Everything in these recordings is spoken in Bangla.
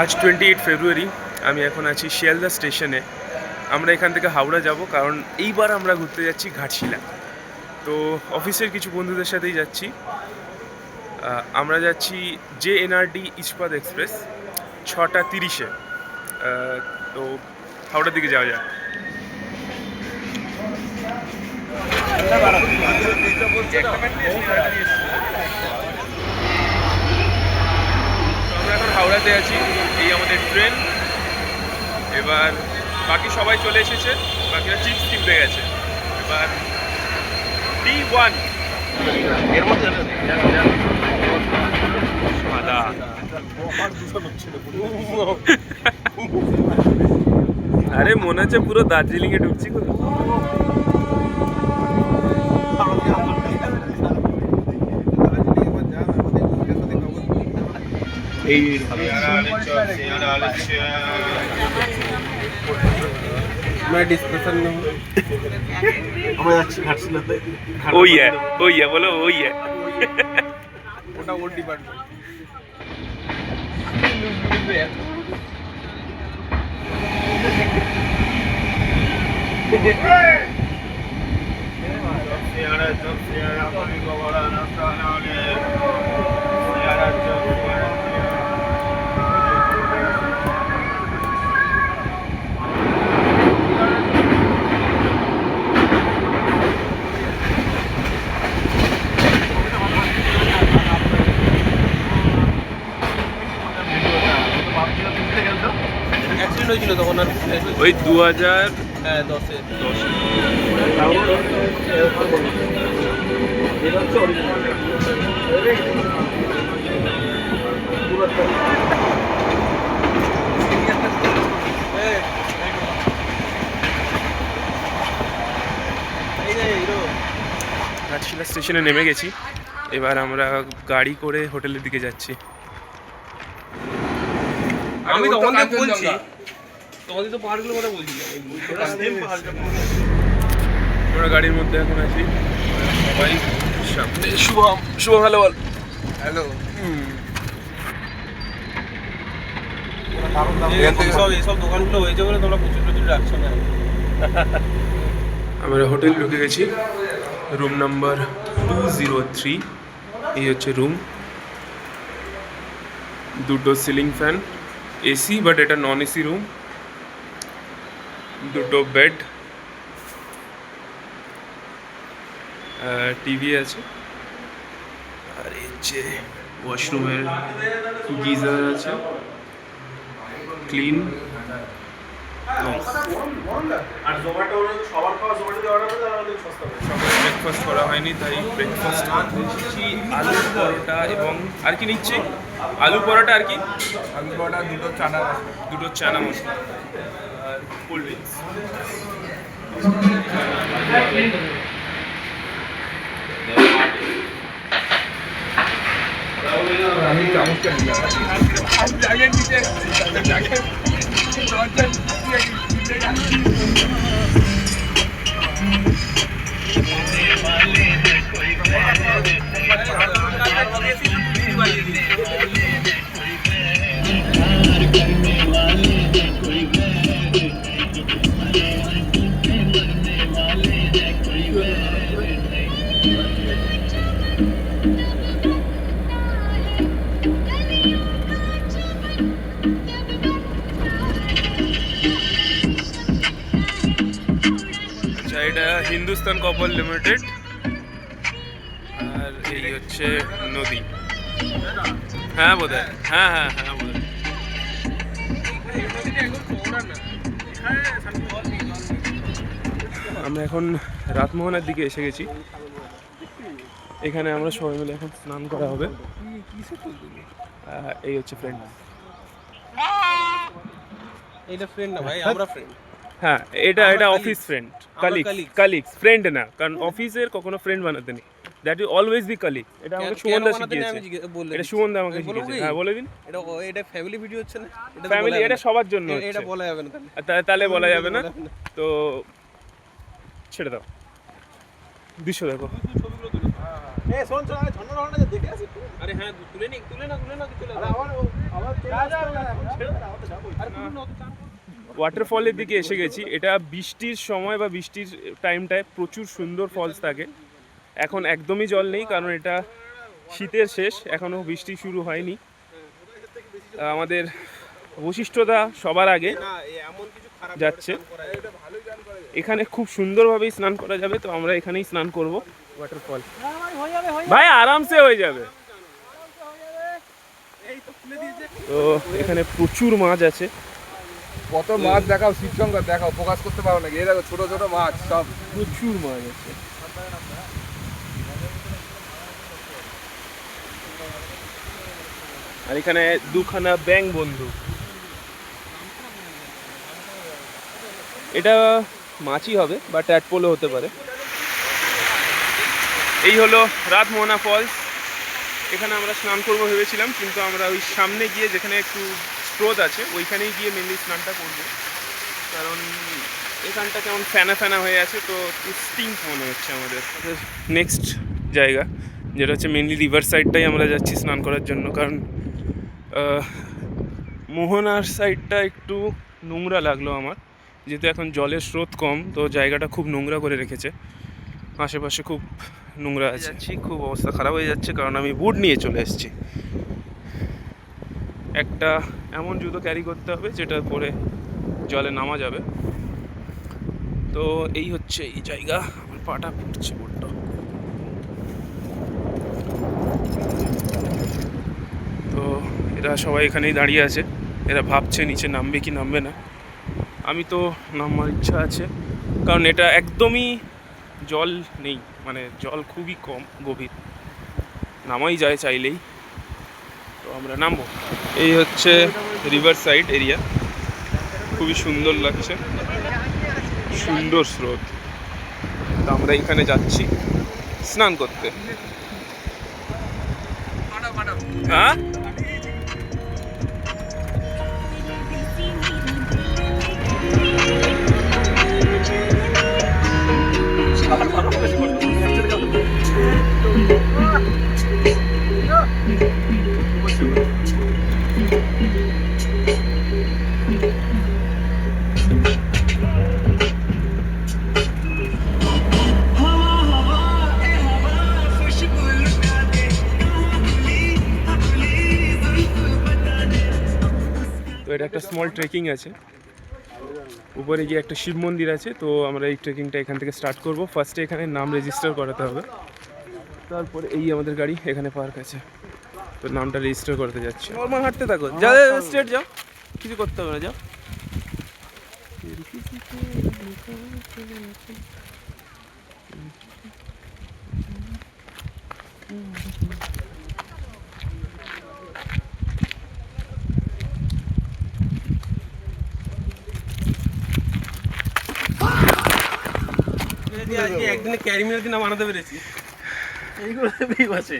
আজ 28 ফেব্রুয়ারি। আমি এখন আছি শিয়ালদা স্টেশনে। আমরা এখান থেকে হাওড়া যাব, কারণ এইবার আমরা ঘুরতে যাচ্ছি ঘাটশিলা। তো অফিসের কিছু বন্ধুদের সাথেই যাচ্ছি। আমরা যাচ্ছি JNRD ইস্পাত এক্সপ্রেস 6:30-এ। তো হাওড়ার দিকে যাওয়া যাক। আমরা এখন হাওড়াতে আছি, এই আমাদের ট্রেন। এবার বাকি সবাই চলে এসেছে, বাকিরা চিপস কিনতে গেছে। এবার D1 এর মধ্যে সাদা। আরে মনে হচ্ছে পুরো দার্জিলিং এ ঢুকছি। बोलो वही है। ওটা ওর ডিপার্টমেন্ট। হয়েছিল তখন আর ওই 2010 ঘাটশিলা স্টেশনে নেমে গেছি। এবার আমরা গাড়ি করে হোটেলের দিকে যাচ্ছি। আমি তখন বলছি তোমাদের তো পাহাড়গুলো কথা বলছি। আমরা গাড়ির মধ্যে এখন আছি সবাই। সামনে শুভম। শুভম হ্যালো বল। হ্যালো। এইসব দোকানগুলো হয়েছে বলে তোমরা প্রচুর রাখছো না। আমরা হোটেল ঢুকে গেছি, রুম নাম্বার 203। এই হচ্ছে রুম। দুটো সিলিং ফ্যান, এসি, বাট এটা নন এসি রুম। দুটো বেড, টিভি আছে, আর এই যে ওয়াশরুমের গিজার আছে, ক্লিন। সকালে ব্রেকফাস্ট করা হয়নি, তাই ব্রেকফাস্ট নিচ্ছি আলু পরোটা এবং আর কি নিচ্ছি আলু পরোটা আর কি আলু পরোটা, দুটো চানা মশলা আর কোল্ড ড্রিঙ্কস। আমি চামচটা এটা হিন্দুস্তান কপার লিমিটেড। আর এই হচ্ছে নদী। হ্যাঁ বোধ হয়, হ্যাঁ বোধ হয়। আমরা এখন রাতমোহনার দিকে এসে গেছি। এখানে আমরা সবাই মিলে এখন স্নান করা হবে। এই হচ্ছে ফ্রেন্ড। এটা ফ্রেন্ড না ভাই, আমরা ফ্রেন্ড। হ্যাঁ, এটা অফিস ফ্রেন্ড, কালিগস, ফ্রেন্ড না, কারণ অফিসের কখনো ফ্রেন্ড বানাতে নেই। That will always be colleague. এটা আমাকে সুমনদা শিখিয়েছে। এটা সুমনদা আমাকে শিখিয়েছে। হ্যাঁ বলে দিন। এটা ফ্যামিলি ভিডিও হচ্ছে না? ফ্যামিলি, এটা সবার জন্য হচ্ছে। এটা বলা যাবে না তাহলে বলা যাবে না। তো ছেড়ে দাও, দৃশ্য দেখো। আরে হ্যাঁ তুলে নি তুলে না চলে ওয়াটারফলের দিকে এসে গেছি। এটা বৃষ্টির সময় বা বৃষ্টির টাইমটায় প্রচুর সুন্দর ফলস থাকে। এখন একদমই জল নেই, কারণ এটা শীতের শেষ, এখনও বৃষ্টি শুরু হয়নি। আমাদের বৈশিষ্ট্যটা সবার আগে যাচ্ছে। এখানে খুব সুন্দরভাবেই স্নান করা যাবে, তো আমরা এখানেই স্নান করব। ওয়াটারফল ভাই আরামসে হয়ে যাবে। তো এখানে প্রচুর মাছ আছে। কত মাছ দেখাও, শিবশঙ্কর দেখাও, ফোকাস করতে পারো নাকি? এই দেখো ছোট ছোট মাছ, সব প্রচুর মাছ আছে। আর এখানে দুখানা ব্যাং বন্ধু। এটা মাছই হবে বা ট্যাডপোলও হতে পারে। এই হলো রাতমোহনা ফলস। এখানে আমরা স্নান করবো ভেবেছিলাম, কিন্তু আমরা ওই সামনে গিয়ে যেখানে একটু স্রোত আছে ওইখানেই গিয়ে মেনলি স্নানটা করবো, কারণ এখানটা কেমন ফ্যানা ফ্যানা হয়ে আছে, তো স্টিংক মনে হচ্ছে আমাদের। নেক্সট জায়গা যেটা হচ্ছে মেনলি রিভার সাইডটাই আমরা যাচ্ছি স্নান করার জন্য, কারণ মোহনার সাইডটা একটু নোংরা লাগলো আমার, যেহেতু এখন জলের স্রোত কম, তো জায়গাটা খুব নোংরা করে রেখেছে, আশেপাশে খুব নোংরা আছে। খুব অবস্থা খারাপ হয়ে যাচ্ছে, কারণ আমি বুট নিয়ে চলে এসেছি। একটা এমন জুতো ক্যারি করতে হবে যেটা পরে জলে নামা যাবে। তো এই হচ্ছে এই জায়গা। আমার পাটা ফুটছে বড্ড। তো এরা সবাই এখানেই দাঁড়িয়ে আছে, এরা ভাবছে নিচে নামবে কি নামবে না। আমি তো নামার ইচ্ছা আছে, কারণ এটা একদমই জল নেই, মানে জল খুবই কম গভীর, নামাই যায় চাইলেই। তো আমরা নামবো। এই হচ্ছে রিভার সাইড এরিয়া, খুবই সুন্দর লাগছে, সুন্দর স্রোত। তো আমরা এখানে যাচ্ছি স্নান করতে। হ্যাঁ তো এটা একটা স্মল ট্রেকিং আছে, উপরে গিয়ে একটা শিব মন্দির আছে। তো আমরা এই ট্রেকিংটা এখান থেকে স্টার্ট করব। ফার্স্টে এখানে নাম রেজিস্টার করাতে হবে, তারপরে এই আমাদের গাড়ি এখানে পার্ক আছে, তো নামটা রেজিস্টার করতে যাচ্ছি। নর্মাল হাঁটতে থাকো, যা স্ট্রেট যাও, কিছু করতে হবে না, যাও। একদিনে ক্যারিমিনার দিন বানাতে পেরেছি, এইগুলো আছে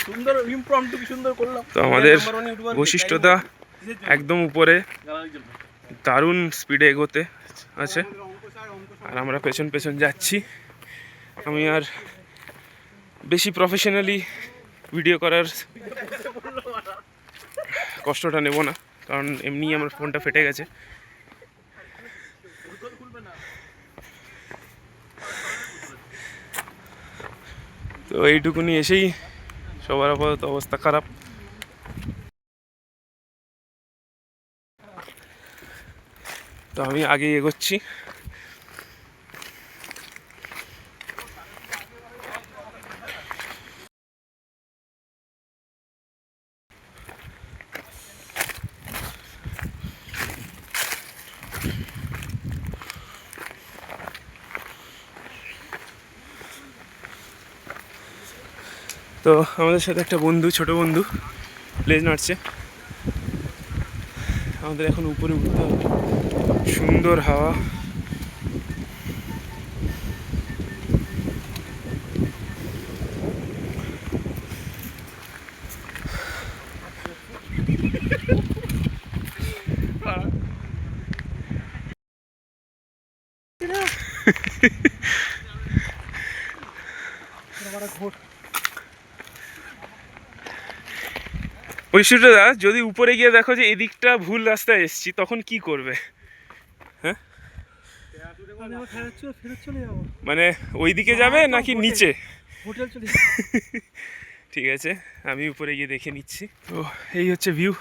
সুন্দর ইমপ্রম্পটু কি সুন্দর করলাম। তো আমাদের বৈশিষ্ট্যটা একদম উপরে, দারুণ স্পিডে এগোতে আছে, আর আমরা পেছন পেছন যাচ্ছি। আমি আর বেশি প্রফেশনালি ভিডিও করার কষ্টটা নেব না, কারণ এমনি আমার ফোনটা ফেটে গেছে। তো এইটুকুনি এসেই সবার আপাতত অবস্থা খারাপ। তো আমি আগেই এগোচ্ছি। তো আমাদের সাথে একটা বন্ধু, ছোট বন্ধু লেজ নাড়ছে। আমাদের এখন উপরে উঠতে হবে, সুন্দর হাওয়া। ঐশ্বর্যদা, যদি উপরে গিয়ে দেখো যে এদিকটা ভুল রাস্তায় এসছি, তখন কি করবে? হ্যাঁ, ফেরত চলে যাবো, মানে ওইদিকে যাবে নাকি নিচে? হোটেল চলে ঠিক আছে, আমি উপরে গিয়ে দেখে নিচ্ছি। তো এই হচ্ছে ভিউ,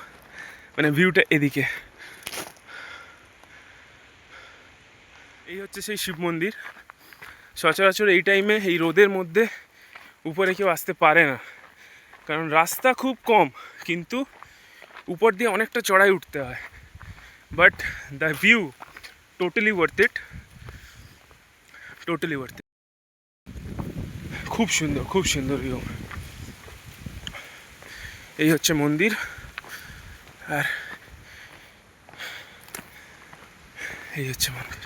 মানে ভিউটা এদিকে। এই হচ্ছে সেই শিব মন্দির। সচরাচর এই টাইমে, এই রোদের মধ্যে উপরে কেউ আসতে পারে না, কারণ রাস্তা খুব কম, কিন্তু উপর দিয়ে অনেকটা চড়াই উঠতে হয়। But the view totally worth it, totally worth it. খুব সুন্দর, খুব সুন্দর ভিউ। এই হচ্ছে মন্দির, আর এই হচ্ছে মন্দির,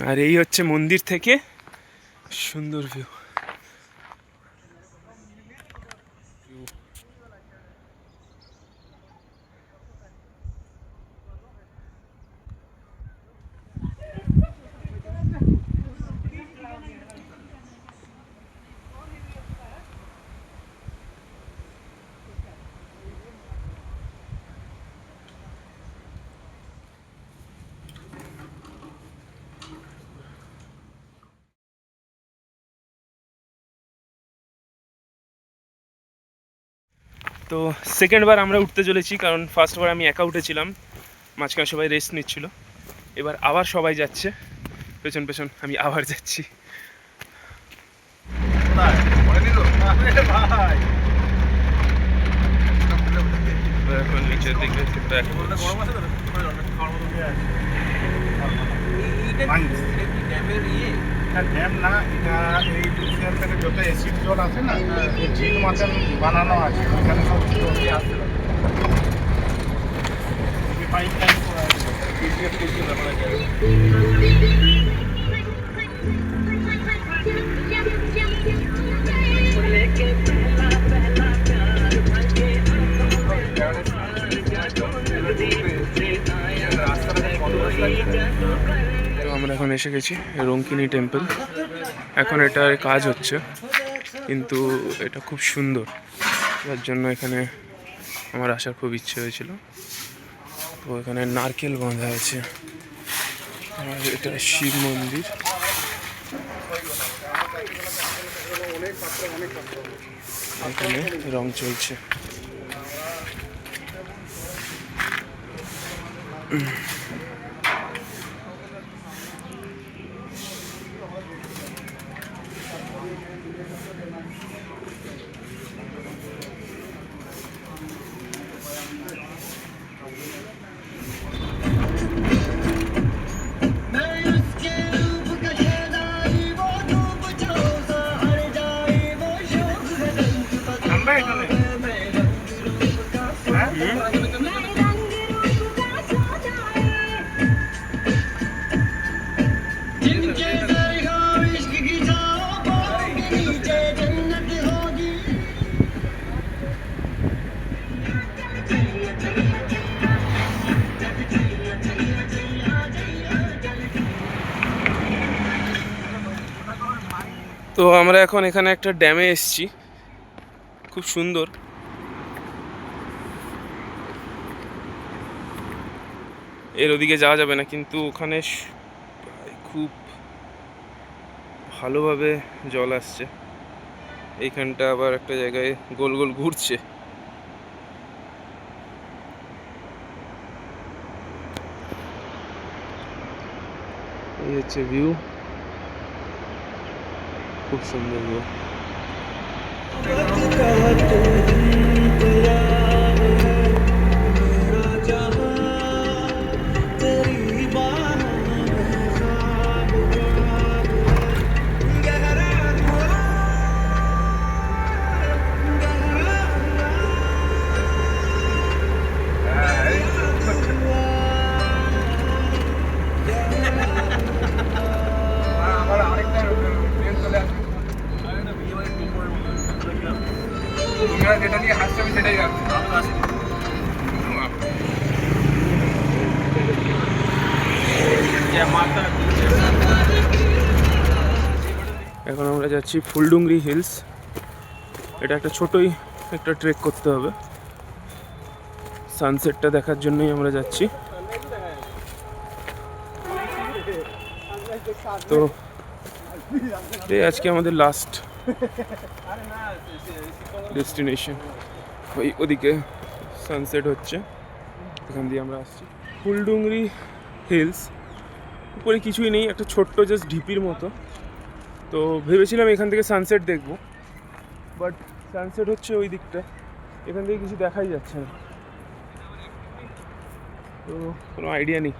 আর এই হচ্ছে মন্দির থেকে সুন্দর ভিউ। তো সেকেন্ড বার আমরা উঠতে চলেছি, কারণ ফার্স্ট বার আমি একা উঠেছিলাম, মাঝখানে সবাই রেস্ট নিচ্ছিল। এবার আবার সবাই যাচ্ছে পেছন পেছন, আমি আবার যাচ্ছি। এখন নিচের দিকে back করছি। ড্যাম না, এটা এই ডিসিশন থেকে যত অ্যাসিড জল আছে না, ঝিল মতন বানানো আছে, ওখানে সব জল দিয়ে আসতে হবে। পাইপ লাইন করা আছে। তো আমরা এখন এসে গেছি রঙ্কিনী টেম্পল। এখন এটার কাজ হচ্ছে, কিন্তু এটা খুব সুন্দর, যার জন্য এখানে আমার আসার খুব ইচ্ছে হয়েছিল। তো এখানে নারকেল বাঁধা আছে, আর এটা শিব মন্দির। এখানে রং চলছে। তো আমরা এখন এখানে একটা ড্যামে এসেছি, খুব সুন্দর। এর ওদিকে যাওয়া যাবে না, কিন্তু ওখানে খুব ভালোভাবে জল আসছে। এইখানটা আবার একটা জায়গায় গোল গোল ঘুরছে। এই হচ্ছে ভিউ, খুব সুন্দর ভিউ। আমার আরেকটা ট্রেন চলে আসবে, তোমরা যেটা নিয়ে হাসছো আমি সেটাই ভাবছি। এখন আমরা যাচ্ছি ফুলডুংরি হিলস। এটা একটা ছোটই একটা ট্রেক করতে হবে, সানসেটটা দেখার জন্যই আমরা যাচ্ছি। তো এই আজকে আমাদের লাস্ট ডেস্টিনেশন। ওদিকে সানসেট হচ্ছে, এখান দিয়ে আমরা আসছি। ফুলডুংরি হিলস, উপরে কিছুই নেই, একটা ছোট্ট জাস্ট ঢিপির মতো। তো ভেবেছিলাম এখান থেকে সানসেট দেখবো, বাট সানসেট হচ্ছে ওই দিকটা, এখান থেকে কিছু দেখাই যাচ্ছে না, তো কোনো আইডিয়া নেই।